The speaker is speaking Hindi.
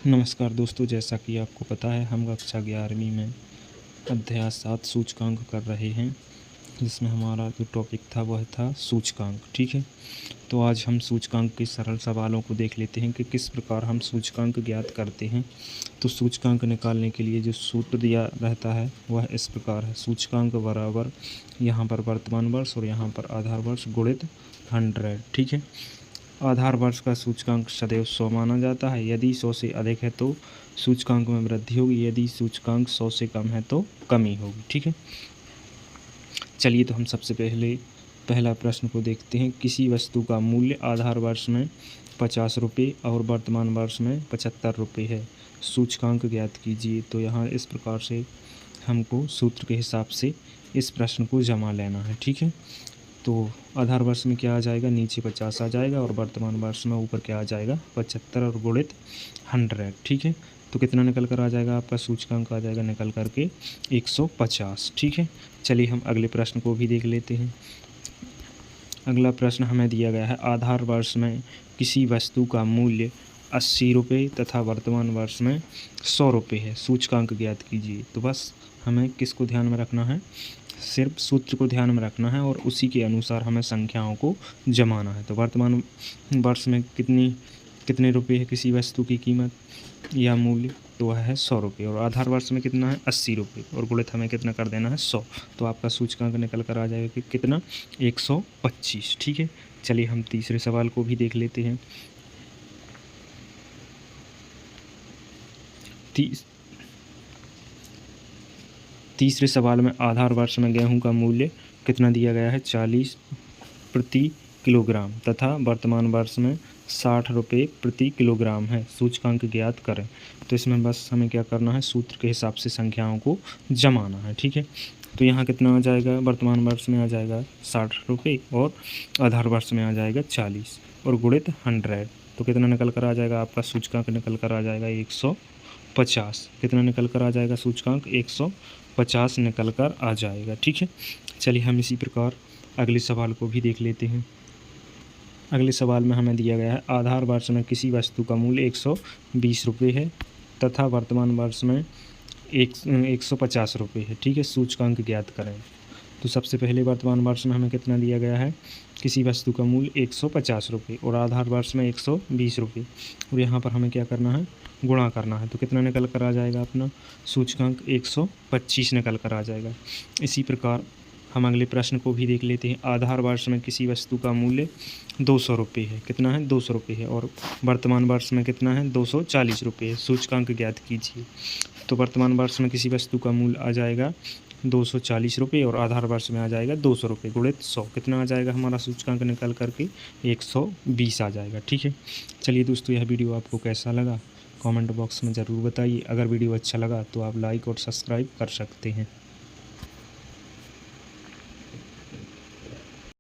नमस्कार दोस्तों, जैसा कि आपको पता है हम कक्षा 11वीं में अध्याय 7 सूचकांक कर रहे हैं, जिसमें हमारा जो टॉपिक था वह था सूचकांक। ठीक है, तो आज हम सूचकांक के सरल सवालों को देख लेते हैं कि किस प्रकार हम सूचकांक ज्ञात करते हैं। तो सूचकांक निकालने के लिए जो सूत्र दिया रहता है वह इस प्रकार है। सूचकांक बराबर यहाँ पर वर्तमान वर्ष और यहाँ पर आधार वर्ष गुणित 100। ठीक है, आधार वर्ष का सूचकांक सदैव 100 माना जाता है। यदि 100 से अधिक है तो सूचकांक में वृद्धि होगी, यदि सूचकांक 100 से कम है तो कमी होगी। ठीक है, चलिए तो हम सबसे पहला प्रश्न को देखते हैं। किसी वस्तु का मूल्य आधार वर्ष में 50 रुपये और वर्तमान वर्ष में 75 रुपये है, सूचकांक ज्ञात कीजिए। तो यहाँ इस प्रकार से हमको सूत्र के हिसाब से इस प्रश्न को जमा लेना है। ठीक है, तो आधार वर्ष में क्या आ जाएगा, नीचे 50 आ जाएगा और वर्तमान वर्ष में ऊपर क्या आ जाएगा 75 और गुणित 100। ठीक है, तो कितना निकल कर आ जाएगा, आपका सूचकांक आ जाएगा निकल कर के 150। ठीक है, चलिए हम अगले प्रश्न को भी देख लेते हैं। अगला प्रश्न हमें दिया गया है, आधार वर्ष में किसी वस्तु का मूल्य 80 रुपये तथा वर्तमान वर्ष में 100 रुपये है, सूचकांक ज्ञात कीजिए। तो बस हमें किसको ध्यान में रखना है, सिर्फ सूत्र को ध्यान में रखना है और उसी के अनुसार हमें संख्याओं को जमाना है। तो वर्तमान वर्ष में कितने रुपये है किसी वस्तु की कीमत या मूल्य, तो वह है 100 रुपये, और आधार वर्ष में कितना है 80 रुपये, और गुणित हमें कितना कर देना है 100। तो आपका सूचकांक निकल कर आ जाएगा कि कितना 125। ठीक है, चलिए हम तीसरे सवाल को भी देख लेते हैं। तीसरे सवाल में आधार वर्ष में गेहूं का मूल्य कितना दिया गया है, 40 प्रति किलोग्राम तथा वर्तमान वर्ष में 60 रुपये प्रति किलोग्राम है, सूचकांक ज्ञात करें। तो इसमें बस हमें क्या करना है, सूत्र के हिसाब से संख्याओं को जमाना है। ठीक है, तो यहाँ कितना आ जाएगा, वर्तमान वर्ष में आ जाएगा 60 रुपये और आधार वर्ष में आ जाएगा 40 और गुणित 100। तो कितना निकल कर आ जाएगा, आपका सूचकांक निकल कर आ जाएगा 150। कितना निकल कर आ जाएगा, सूचकांक 150 निकल कर आ जाएगा। ठीक है, चलिए हम इसी प्रकार अगले सवाल को भी देख लेते हैं। अगले सवाल में हमें दिया गया है, आधार वर्ष में किसी वस्तु का मूल्य 120 रुपये है तथा वर्तमान वर्ष में 150 रुपये है। ठीक है, सूचकांक ज्ञात करें। तो सबसे पहले वर्तमान वर्ष में हमें कितना दिया गया है, किसी वस्तु का मूल्य 150 रुपये और आधार वर्ष में 120 रुपये, और यहाँ पर हमें क्या करना है, गुणा करना है। तो कितना निकल कर आ जाएगा, अपना सूचकांक 125 निकल कर आ जाएगा। इसी प्रकार हम अगले प्रश्न को भी देख लेते हैं। आधार वर्ष में किसी वस्तु का मूल्य 200 रुपये है, कितना है 200 रुपये है, और वर्तमान वर्ष में कितना है 240 रुपये है, सूचकांक ज्ञात कीजिए। तो वर्तमान वर्ष में किसी वस्तु का मूल्य आ जाएगा 240 रुपये और आधार वर्ष में आ जाएगा 200 रुपये गुणित 100। कितना आ जाएगा, हमारा सूचकांक निकल करके 120 आ जाएगा। ठीक है, चलिए दोस्तों, यह वीडियो आपको कैसा लगा कमेंट बॉक्स में ज़रूर बताइए। अगर वीडियो अच्छा लगा तो आप लाइक और सब्सक्राइब कर सकते हैं।